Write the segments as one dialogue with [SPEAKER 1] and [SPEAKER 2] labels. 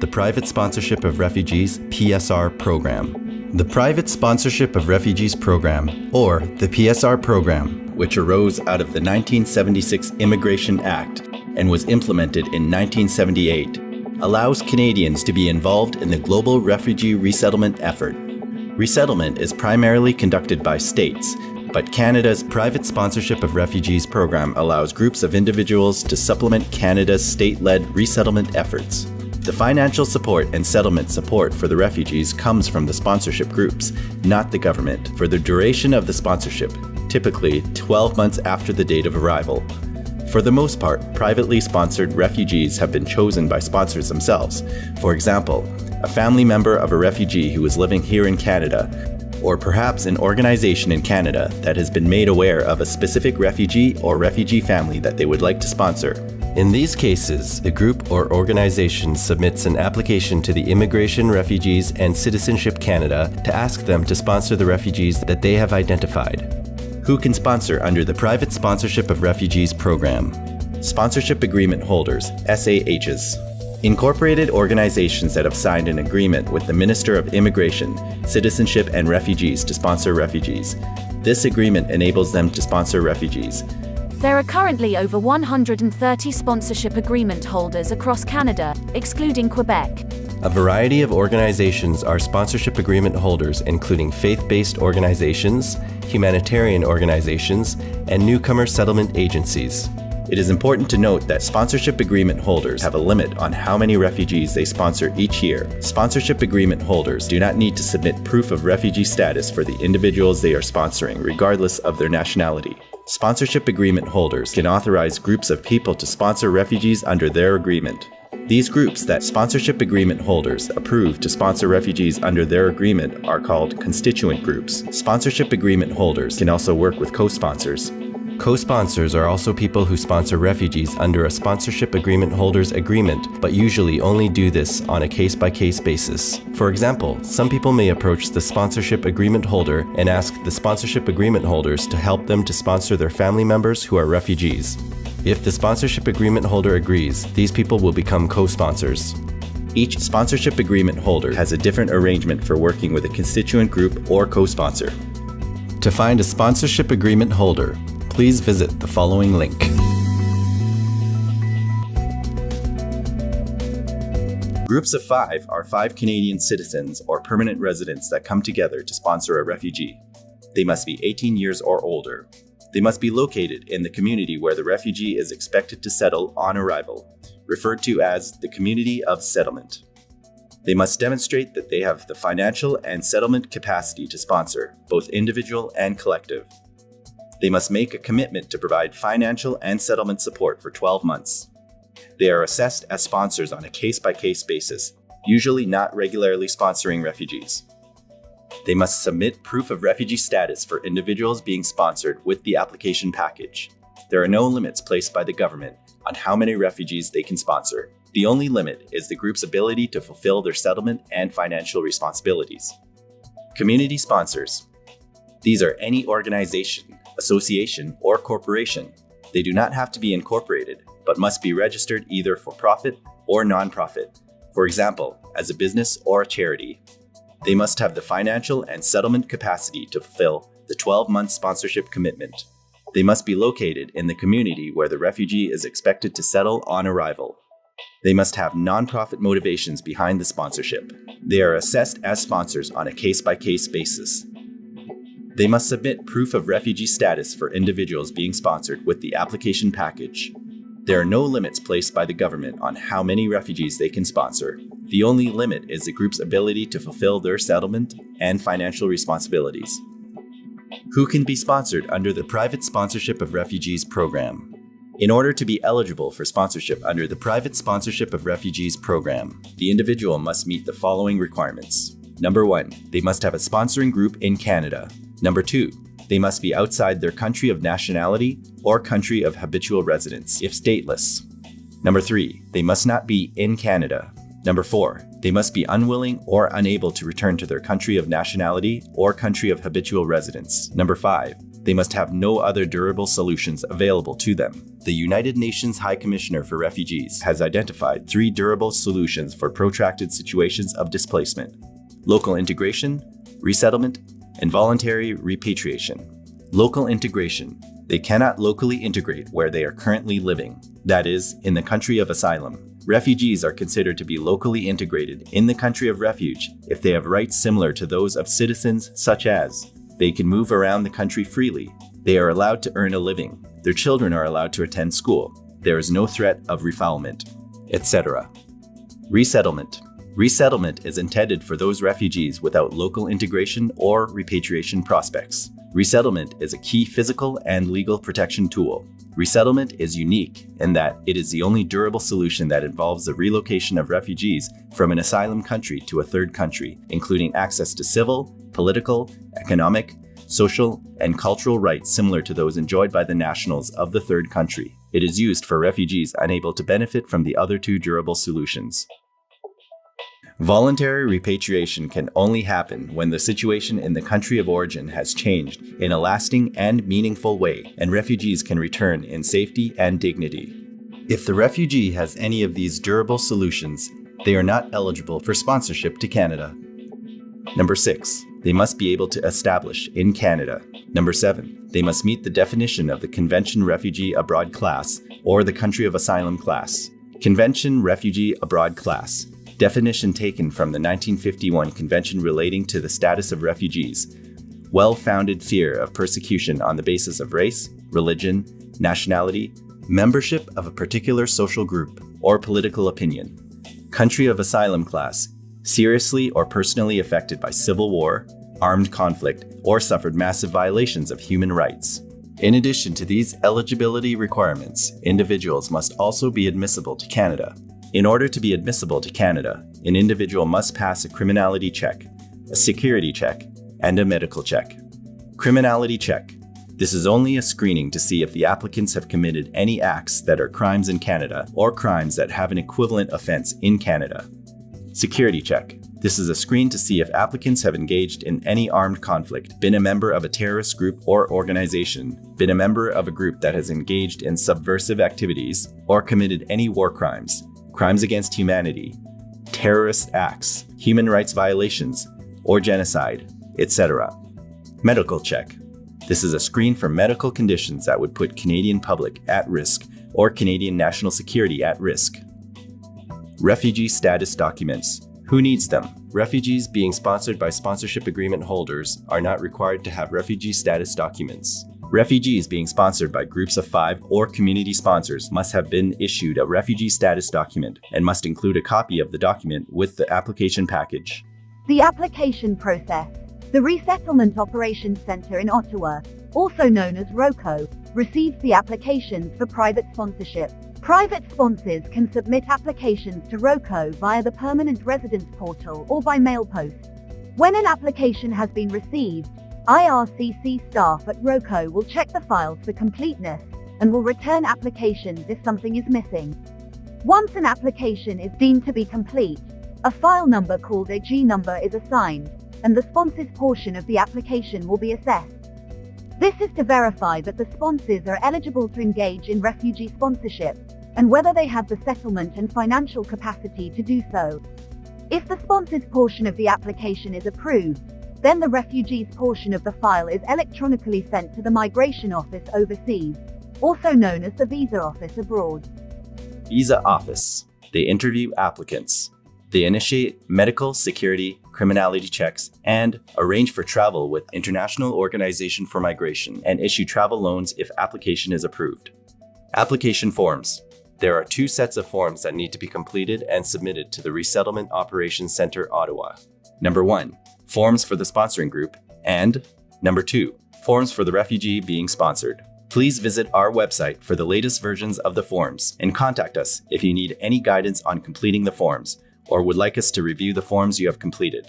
[SPEAKER 1] the Private Sponsorship of Refugees (PSR) program. The Private Sponsorship of Refugees program, or the PSR program, which arose out of the 1976 Immigration Act and was implemented in 1978, allows Canadians to be involved in the global refugee resettlement effort. Resettlement is primarily conducted by states, but Canada's Private Sponsorship of Refugees program allows groups of individuals to supplement Canada's state-led resettlement efforts. The financial support and settlement support for the refugees comes from the sponsorship groups, not the government, for the duration of the sponsorship, typically 12 months after the date of arrival. For the most part, privately sponsored refugees have been chosen by sponsors themselves. For example, a family member of a refugee who is living here in Canada, or perhaps an organization in Canada that has been made aware of a specific refugee or refugee family that they would like to sponsor. In these cases, the group or organization submits an application to the Immigration, Refugees, and Citizenship Canada to ask them to sponsor the refugees that they have identified. Who can sponsor under the Private Sponsorship of Refugees program? Sponsorship agreement holders, SAHs. Incorporated organizations that have signed an agreement with the Minister of Immigration, Citizenship, and Refugees to sponsor refugees. This agreement enables them to sponsor refugees.
[SPEAKER 2] There are currently over 130 sponsorship agreement holders across Canada, excluding Quebec.
[SPEAKER 1] A variety of organizations are sponsorship agreement holders, including faith-based organizations, humanitarian organizations, and newcomer settlement agencies. It is important to note that sponsorship agreement holders have a limit on how many refugees they sponsor each year. Sponsorship agreement holders do not need to submit proof of refugee status for the individuals they are sponsoring, regardless of their nationality. Sponsorship agreement holders can authorize groups of people to sponsor refugees under their agreement. These groups that sponsorship agreement holders approve to sponsor refugees under their agreement are called constituent groups. Sponsorship agreement holders can also work with co-sponsors. Co-sponsors are also people who sponsor refugees under a sponsorship agreement holder's agreement, but usually only do this on a case-by-case basis. For example, some people may approach the sponsorship agreement holder and ask the sponsorship agreement holders to help them to sponsor their family members who are refugees. If the sponsorship agreement holder agrees, these people will become co-sponsors. Each sponsorship agreement holder has a different arrangement for working with a constituent group or co-sponsor. To find a sponsorship agreement holder, please visit the following link. Groups of 5 are 5 Canadian citizens or permanent residents that come together to sponsor a refugee. They must be 18 years or older. They must be located in the community where the refugee is expected to settle on arrival, referred to as the community of settlement. They must demonstrate that they have the financial and settlement capacity to sponsor, both individual and collective. They must make a commitment to provide financial and settlement support for 12 months. They are assessed as sponsors on a case-by-case basis, usually not regularly sponsoring refugees. They must submit proof of refugee status for individuals being sponsored with the application package. There are no limits placed by the government on how many refugees they can sponsor. The only limit is the group's ability to fulfill their settlement and financial responsibilities. Community sponsors. These are any organization, association, or corporation. They do not have to be incorporated, but must be registered either for profit or non-profit, for example, as a business or a charity. They must have the financial and settlement capacity to fulfill the 12-month sponsorship commitment. They must be located in the community where the refugee is expected to settle on arrival. They must have non-profit motivations behind the sponsorship. They are assessed as sponsors on a case-by-case basis. They must submit proof of refugee status for individuals being sponsored with the application package. There are no limits placed by the government on how many refugees they can sponsor. The only limit is the group's ability to fulfill their settlement and financial responsibilities. Who can be sponsored under the Private Sponsorship of Refugees program? In order to be eligible for sponsorship under the Private Sponsorship of Refugees program, the individual must meet the following requirements. Number 1, they must have a sponsoring group in Canada. Number 2, they must be outside their country of nationality or country of habitual residence, if stateless. Number 3, they must not be in Canada. Number 4, they must be unwilling or unable to return to their country of nationality or country of habitual residence. Number 5, They must have no other durable solutions available to them. The United Nations High Commissioner for Refugees has identified 3 durable solutions for protracted situations of displacement: local integration, resettlement, and voluntary repatriation. Local integration. They cannot locally integrate where they are currently living, that is, in the country of asylum. Refugees are considered to be locally integrated in the country of refuge if they have rights similar to those of citizens, such as they can move around the country freely, they are allowed to earn a living, their children are allowed to attend school, there is no threat of refoulement, etc. Resettlement. Resettlement is intended for those refugees without local integration or repatriation prospects. Resettlement is a key physical and legal protection tool. Resettlement is unique in that it is the only durable solution that involves the relocation of refugees from an asylum country to a third country, including access to civil, political, economic, social, and cultural rights similar to those enjoyed by the nationals of the third country. It is used for refugees unable to benefit from the other 2 durable solutions. Voluntary repatriation can only happen when the situation in the country of origin has changed in a lasting and meaningful way, and refugees can return in safety and dignity. If the refugee has any of these durable solutions, they are not eligible for sponsorship to Canada. Number 6. They must be able to establish in Canada. Number 7. They must meet the definition of the Convention Refugee Abroad class or the Country of Asylum class. Convention Refugee Abroad class. Definition taken from the 1951 Convention relating to the status of refugees. Well-founded fear of persecution on the basis of race, religion, nationality, membership of a particular social group, or political opinion. Country of asylum class. Seriously or personally affected by civil war, armed conflict, or suffered massive violations of human rights. In addition to these eligibility requirements, individuals must also be admissible to Canada. In order to be admissible to Canada, an individual must pass a criminality check, a security check, and a medical check. Criminality check. This is only a screening to see if the applicants have committed any acts that are crimes in Canada or crimes that have an equivalent offense in Canada. Security check. This is a screen to see if applicants have engaged in any armed conflict, been a member of a terrorist group or organization, been a member of a group that has engaged in subversive activities, or committed any war crimes, crimes against humanity, terrorist acts, human rights violations, or genocide, etc. Medical check. This is a screen for medical conditions that would put Canadian public at risk or Canadian national security at risk. Refugee status documents. Who needs them? Refugees being sponsored by sponsorship agreement holders are not required to have refugee status documents. Refugees being sponsored by groups of 5 or community sponsors must have been issued a refugee status document and must include a copy of the document with the application package.
[SPEAKER 3] The application process. The Resettlement Operations Centre in Ottawa, also known as ROCO, receives the applications for private sponsorship. Private sponsors can submit applications to ROCO via the Permanent Residence Portal or by mail post. When an application has been received, IRCC staff at ROCO will check the files for completeness and will return applications if something is missing. Once an application is deemed to be complete, a file number called a G number is assigned, and the sponsor's portion of the application will be assessed. This is to verify that the sponsors are eligible to engage in refugee sponsorship, and whether they have the settlement and financial capacity to do so. If the sponsor's portion of the application is approved, then the refugee's portion of the file is electronically sent to the Migration Office overseas, also known as the Visa Office abroad.
[SPEAKER 1] Visa Office. They interview applicants. They initiate medical, security, criminality checks, and arrange for travel with International Organization for Migration and issue travel loans if application is approved. Application forms. There are 2 sets of forms that need to be completed and submitted to the Resettlement Operations Centre, Ottawa. Number 1, forms for the sponsoring group, and number 2, forms for the refugee being sponsored. Please visit our website for the latest versions of the forms and contact us if you need any guidance on completing the forms or would like us to review the forms you have completed.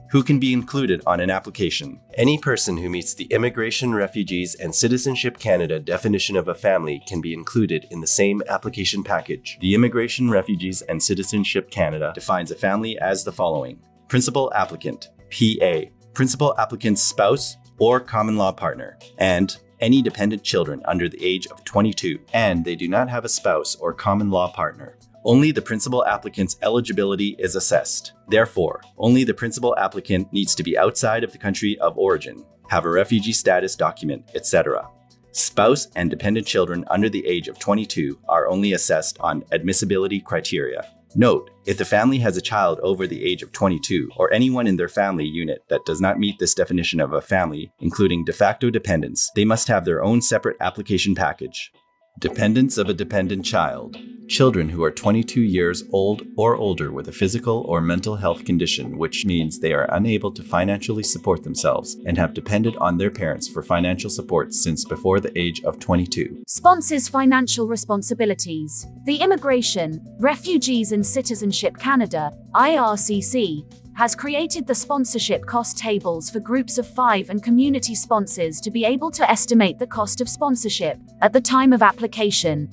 [SPEAKER 1] Who can be included on an application? Any person who meets the Immigration, Refugees, and Citizenship Canada definition of a family can be included in the same application package. The Immigration, Refugees, and Citizenship Canada defines a family as the following. Principal applicant, PA. Principal applicant's spouse or common law partner, and any dependent children under the age of 22, and they do not have a spouse or common law partner. Only the principal applicant's eligibility is assessed. Therefore, only the principal applicant needs to be outside of the country of origin, have a refugee status document, etc. Spouse and dependent children under the age of 22 are only assessed on admissibility criteria. Note, if the family has a child over the age of 22 or anyone in their family unit that does not meet this definition of a family, including de facto dependents, they must have their own separate application package. Dependents of a dependent child. Children who are 22 years old or older with a physical or mental health condition, which means they are unable to financially support themselves and have depended on their parents for financial support since before the age of 22.
[SPEAKER 2] Sponsors' financial responsibilities. The Immigration, Refugees and Citizenship Canada, IRCC, has created the sponsorship cost tables for groups of 5 and community sponsors to be able to estimate the cost of sponsorship at the time of application.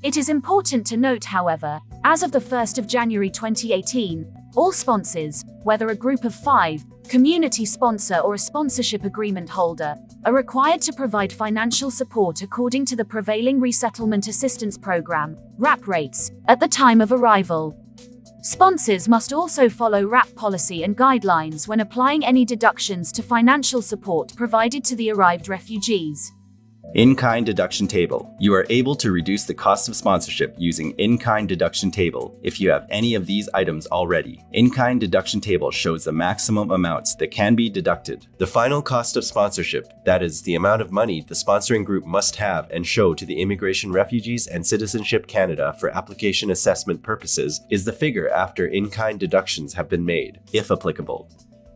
[SPEAKER 2] It is important to note, however, as of the 1st of January 2018, all sponsors, whether a group of 5, community sponsor or a sponsorship agreement holder, are required to provide financial support according to the prevailing Resettlement Assistance Program, RAP rates, at the time of arrival. Sponsors must also follow RAP policy and guidelines when applying any deductions to financial support provided to the arrived refugees.
[SPEAKER 1] In-kind deduction table. You are able to reduce the cost of sponsorship using in-kind deduction table if you have any of these items already. In-kind deduction table shows the maximum amounts that can be deducted. The final cost of sponsorship, that is, the amount of money the sponsoring group must have and show to the Immigration, Refugees and Citizenship Canada for application assessment purposes, is the figure after in-kind deductions have been made, if applicable.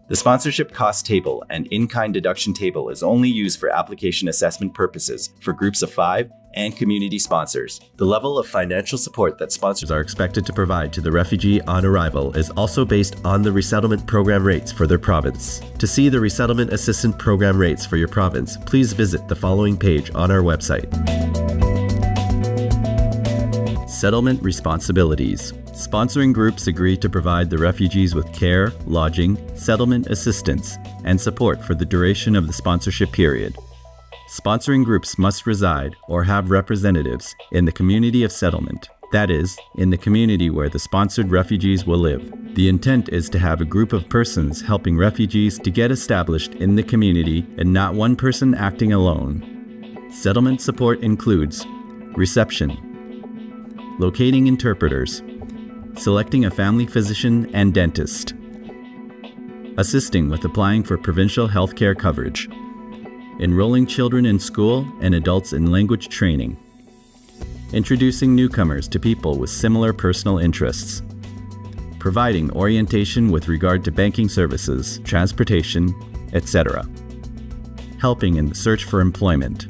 [SPEAKER 1] The sponsorship cost table and in-kind deduction table is only used for application assessment purposes for groups of 5 and community sponsors. The level of financial support that sponsors are expected to provide to the refugee on arrival is also based on the resettlement program rates for their province. To see the resettlement assistance program rates for your province, please visit the following page on our website. Settlement responsibilities. Sponsoring groups agree to provide the refugees with care, lodging, settlement assistance, and support for the duration of the sponsorship period. Sponsoring groups must reside or have representatives in the community of settlement, that is, in the community where the sponsored refugees will live. The intent is to have a group of persons helping refugees to get established in the community and not one person acting alone. Settlement support includes reception, locating interpreters, selecting a family physician and dentist, assisting with applying for provincial health care coverage, enrolling children in school and adults in language training, introducing newcomers to people with similar personal interests, providing orientation with regard to banking services, transportation, etc., helping in the search for employment,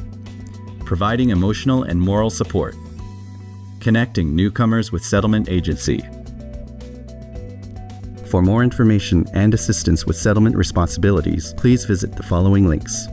[SPEAKER 1] providing emotional and moral support, connecting newcomers with settlement agency. For more information and assistance with settlement responsibilities, please visit the following links.